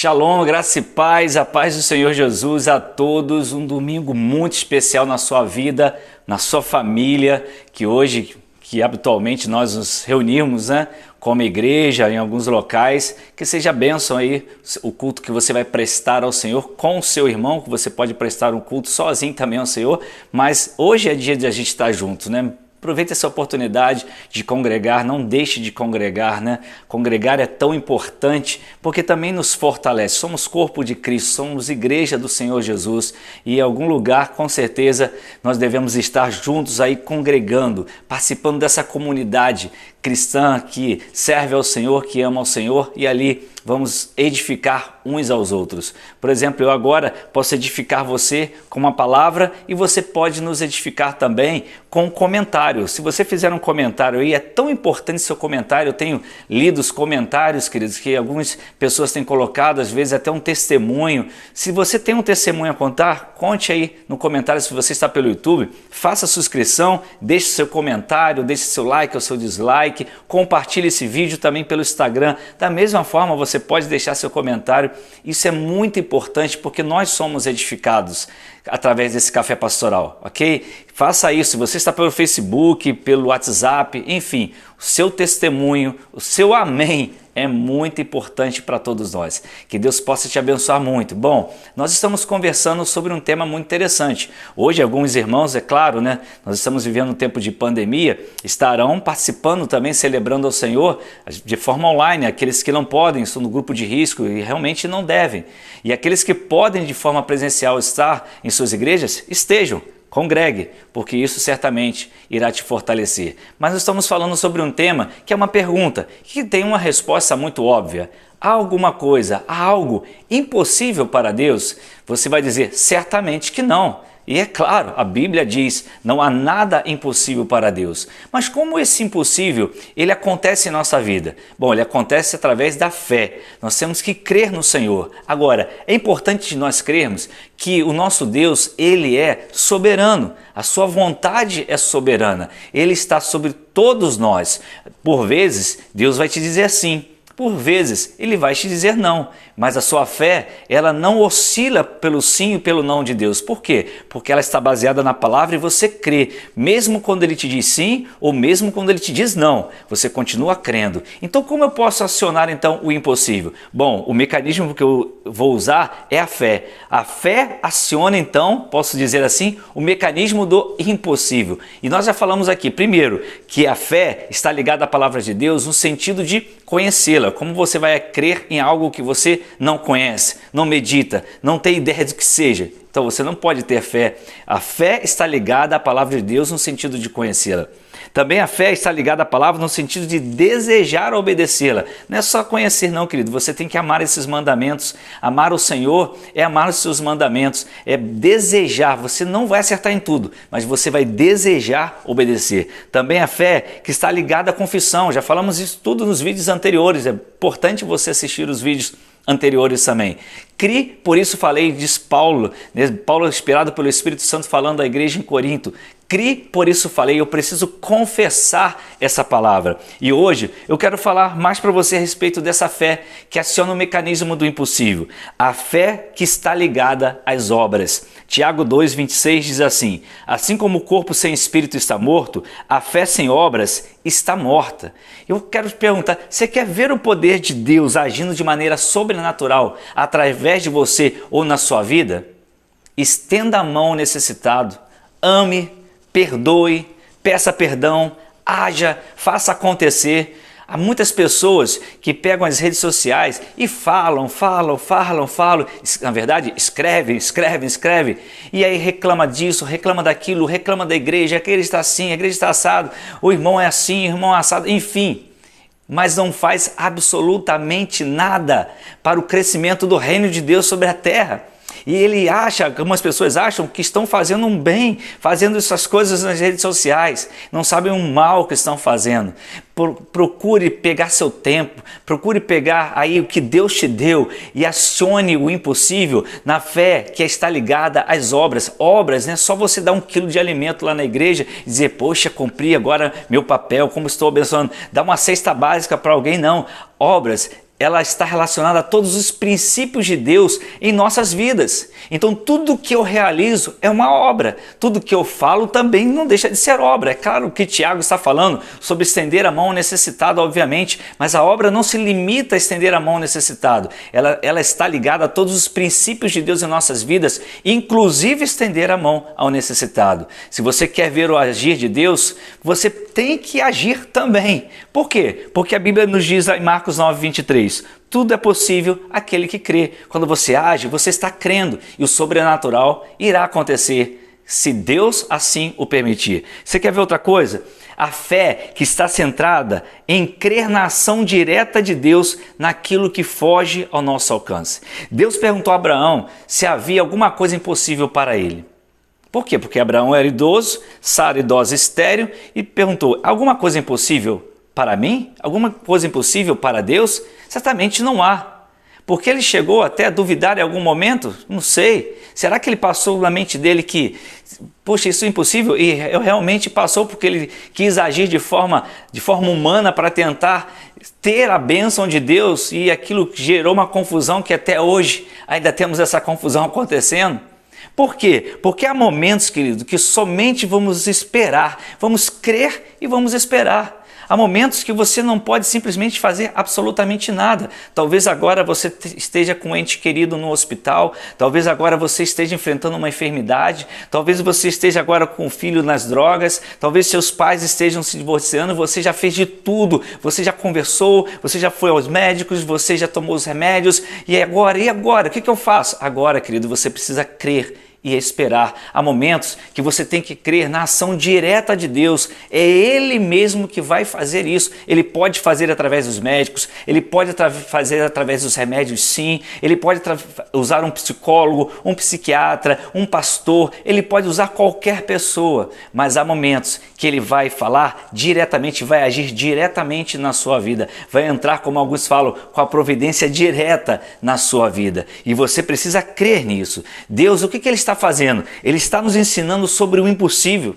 Shalom, graça e paz, a paz do Senhor Jesus a todos. Um domingo muito especial na sua vida, na sua família, que habitualmente nós nos reunimos, como igreja em alguns locais. Que seja bênção aí o culto que você vai prestar ao Senhor com o seu irmão, que você pode prestar um culto sozinho também ao Senhor, mas hoje é dia de a gente estar juntos, Aproveite essa oportunidade de congregar, não deixe de congregar, Congregar é tão importante porque também nos fortalece. Somos corpo de Cristo, somos igreja do Senhor Jesus e em algum lugar, com certeza, nós devemos estar juntos aí congregando, participando dessa comunidade cristã que serve ao Senhor, que ama ao Senhor, e ali vamos edificar uns aos outros. Por exemplo, eu agora posso edificar você com uma palavra e você pode nos edificar também com um comentário. Se você fizer um comentário aí, é tão importante seu comentário. Eu tenho lido os comentários, queridos, que algumas pessoas têm colocado, às vezes até um testemunho. Se você tem um testemunho a contar, conte aí no comentário. Se você está pelo YouTube, faça a sua inscrição, deixe seu comentário, deixe seu like ou seu dislike, compartilhe esse vídeo também pelo Instagram. Da mesma forma, você pode deixar seu comentário. Isso é muito importante porque nós somos edificados através desse café pastoral, ok? Faça isso. Se você está pelo Facebook, pelo WhatsApp, enfim, o seu testemunho, o seu amém é muito importante para todos nós. Que Deus possa te abençoar muito. Bom, nós estamos conversando sobre um tema muito interessante. Hoje, alguns irmãos, é claro, nós estamos vivendo um tempo de pandemia, estarão participando também, celebrando ao Senhor de forma online. Aqueles que não podem, estão no grupo de risco e realmente não devem. E aqueles que podem de forma presencial estar em suas igrejas, estejam. Congregue, porque isso certamente irá te fortalecer. Mas nós estamos falando sobre um tema que é uma pergunta, que tem uma resposta muito óbvia. Há alguma coisa, há algo impossível para Deus? Você vai dizer, certamente que não. E é claro, a Bíblia diz, não há nada impossível para Deus. Mas como esse impossível, ele acontece em nossa vida? Bom, ele acontece através da fé. Nós temos que crer no Senhor. Agora, é importante nós crermos que o nosso Deus, ele é soberano. A sua vontade é soberana. Ele está sobre todos nós. Por vezes, Deus vai te dizer sim. Por vezes, ele vai te dizer não, mas a sua fé, ela não oscila pelo sim e pelo não de Deus. Por quê? Porque ela está baseada na palavra e você crê, mesmo quando ele te diz sim ou mesmo quando ele te diz não, você continua crendo. Então, como eu posso acionar então o impossível? Bom, o mecanismo que eu vou usar é a fé. A fé aciona então, posso dizer assim, o mecanismo do impossível. E nós já falamos aqui, primeiro, que a fé está ligada à palavra de Deus no sentido de conhecê-la. Como você vai crer em algo que você não conhece, não medita, não tem ideia do que seja? Então você não pode ter fé. A fé está ligada à palavra de Deus no sentido de conhecê-la. Também a fé está ligada à palavra no sentido de desejar obedecê-la. Não é só conhecer não, querido. Você tem que amar esses mandamentos. Amar o Senhor é amar os seus mandamentos. É desejar. Você não vai acertar em tudo, mas você vai desejar obedecer. Também a fé que está ligada à confissão. Já falamos isso tudo nos vídeos anteriores. É importante você assistir os vídeos anteriores também. Cri, por isso falei, diz Paulo, Paulo inspirado pelo Espírito Santo falando à igreja em Corinto. Cri, por isso falei, eu preciso confessar essa palavra. E hoje eu quero falar mais para você a respeito dessa fé que aciona o mecanismo do impossível. A fé que está ligada às obras. Tiago 2,26 diz assim, assim como o corpo sem espírito está morto, a fé sem obras está morta. Eu quero te perguntar, você quer ver o poder de Deus agindo de maneira sobrenatural através de você ou na sua vida? Estenda a mão ao necessitado, ame, perdoe, peça perdão, haja, faça acontecer. Há muitas pessoas que pegam as redes sociais e falam. Na verdade, escreve. E aí reclama disso, reclama daquilo, reclama da igreja. A igreja está assim, a igreja está assado. O irmão é assim, o irmão é assado. Enfim, mas não faz absolutamente nada para o crescimento do reino de Deus sobre a terra. E ele acha, algumas pessoas acham que estão fazendo um bem, fazendo essas coisas nas redes sociais, não sabem o mal que estão fazendo. Procure pegar seu tempo, procure pegar aí o que Deus te deu e acione o impossível na fé que está ligada às obras. Obras, não é só você dar 1 quilo de alimento lá na igreja e dizer, poxa, cumpri agora meu papel, como estou abençoando. Dar uma cesta básica para alguém, não. Obras ela está relacionada a todos os princípios de Deus em nossas vidas. Então tudo que eu realizo é uma obra, tudo que eu falo também não deixa de ser obra. É claro que Tiago está falando sobre estender a mão ao necessitado, obviamente, mas a obra não se limita a estender a mão ao necessitado. Ela está ligada a todos os princípios de Deus em nossas vidas, inclusive estender a mão ao necessitado. Se você quer ver o agir de Deus, você tem que agir também. Por quê? Porque a Bíblia nos diz em Marcos 9:23, tudo é possível àquele que crê. Quando você age, você está crendo e o sobrenatural irá acontecer, se Deus assim o permitir. Você quer ver outra coisa? A fé que está centrada em crer na ação direta de Deus naquilo que foge ao nosso alcance. Deus perguntou a Abraão se havia alguma coisa impossível para ele. Por quê? Porque Abraão era idoso, Sara idosa estéril, e perguntou, alguma coisa impossível para mim? Alguma coisa impossível para Deus? Certamente não há. Porque ele chegou até a duvidar em algum momento? Não sei. Será que ele passou na mente dele que, poxa, isso é impossível? E realmente passou porque ele quis agir de forma humana para tentar ter a bênção de Deus, e aquilo gerou uma confusão que até hoje ainda temos essa confusão acontecendo? Por quê? Porque há momentos, querido, que somente vamos esperar, vamos crer e vamos esperar. Há momentos que você não pode simplesmente fazer absolutamente nada. Talvez agora você esteja com um ente querido no hospital, talvez agora você esteja enfrentando uma enfermidade, talvez você esteja agora com um filho nas drogas, talvez seus pais estejam se divorciando, você já fez de tudo, você já conversou, você já foi aos médicos, você já tomou os remédios, e agora? O que eu faço? Agora, querido, você precisa crer e esperar. Há momentos que você tem que crer na ação direta de Deus. É Ele mesmo que vai fazer isso. Ele pode fazer através dos médicos, Ele pode fazer através dos remédios, sim. Ele pode usar um psicólogo, um psiquiatra, um pastor. Ele pode usar qualquer pessoa. Mas há momentos que Ele vai falar diretamente, vai agir diretamente na sua vida. Vai entrar, como alguns falam, com a providência direta na sua vida. E você precisa crer nisso. Deus, o que Ele está fazendo? Ele está nos ensinando sobre o impossível.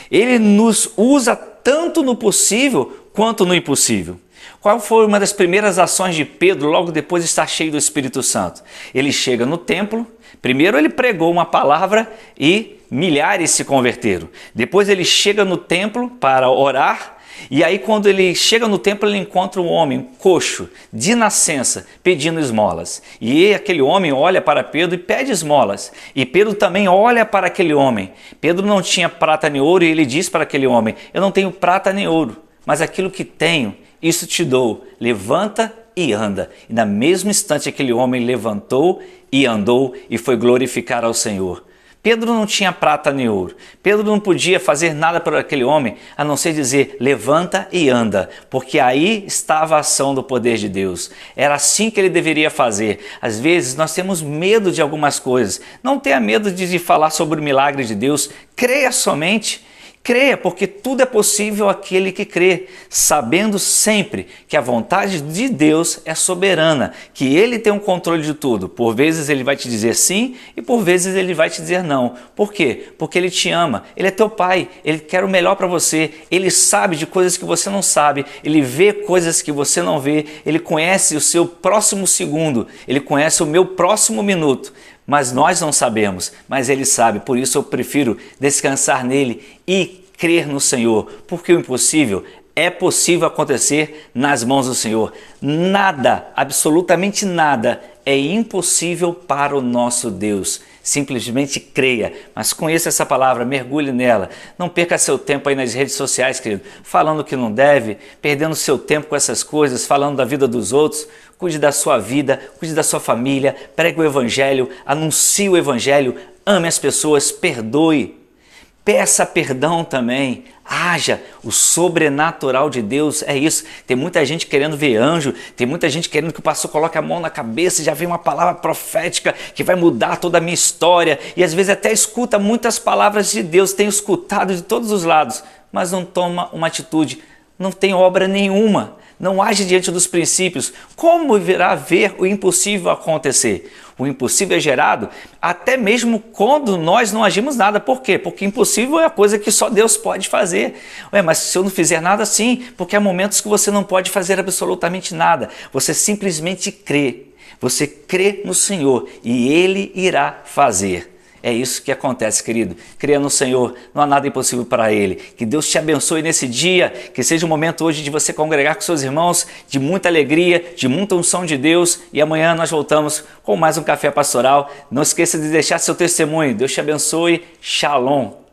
Ele nos usa tanto no possível quanto no impossível. Qual foi uma das primeiras ações de Pedro logo depois de estar cheio do Espírito Santo? Ele chega no templo, primeiro ele pregou uma palavra e milhares se converteram. Depois ele chega no templo para orar. E aí quando ele chega no templo, ele encontra um homem coxo, de nascença, pedindo esmolas. E aquele homem olha para Pedro e pede esmolas. E Pedro também olha para aquele homem. Pedro não tinha prata nem ouro, e ele diz para aquele homem, eu não tenho prata nem ouro, mas aquilo que tenho, isso te dou. Levanta e anda. E no mesmo instante aquele homem levantou e andou e foi glorificar ao Senhor. Pedro não tinha prata nem ouro. Pedro não podia fazer nada por aquele homem, a não ser dizer, levanta e anda, porque aí estava a ação do poder de Deus. Era assim que ele deveria fazer. Às vezes nós temos medo de algumas coisas. Não tenha medo de falar sobre o milagre de Deus. Creia somente. Creia, porque tudo é possível àquele que crê, sabendo sempre que a vontade de Deus é soberana, que Ele tem um controle de tudo. Por vezes Ele vai te dizer sim e por vezes Ele vai te dizer não. Por quê? Porque Ele te ama, Ele é teu Pai, Ele quer o melhor para você, Ele sabe de coisas que você não sabe, Ele vê coisas que você não vê, Ele conhece o seu próximo segundo, Ele conhece o meu próximo minuto. Mas nós não sabemos, mas Ele sabe, por isso eu prefiro descansar nele e crer no Senhor, porque o impossível é possível acontecer nas mãos do Senhor. Nada, absolutamente nada, é impossível para o nosso Deus. Simplesmente creia, mas conheça essa palavra, mergulhe nela. Não perca seu tempo aí nas redes sociais, querido, falando que não deve, perdendo seu tempo com essas coisas, falando da vida dos outros. Cuide da sua vida, cuide da sua família, pregue o Evangelho, anuncie o Evangelho, ame as pessoas, perdoe. Peça perdão também, haja, o sobrenatural de Deus é isso. Tem muita gente querendo ver anjo, tem muita gente querendo que o pastor coloque a mão na cabeça e já vem uma palavra profética que vai mudar toda a minha história. E às vezes até escuta muitas palavras de Deus, tem escutado de todos os lados, mas não toma uma atitude, não tem obra nenhuma. não age diante dos princípios, como virá ver o impossível acontecer? O impossível é gerado até mesmo quando nós não agimos nada. Por quê? Porque impossível é a coisa que só Deus pode fazer. Ué, mas se eu não fizer nada, sim, porque há momentos que você não pode fazer absolutamente nada. Você simplesmente crê. Você crê no Senhor e Ele irá fazer. É isso que acontece, querido. Creia no Senhor, não há nada impossível para Ele. Que Deus te abençoe nesse dia, que seja um momento hoje de você congregar com seus irmãos, de muita alegria, de muita unção de Deus. E amanhã nós voltamos com mais um Café Pastoral. Não esqueça de deixar seu testemunho. Deus te abençoe. Shalom.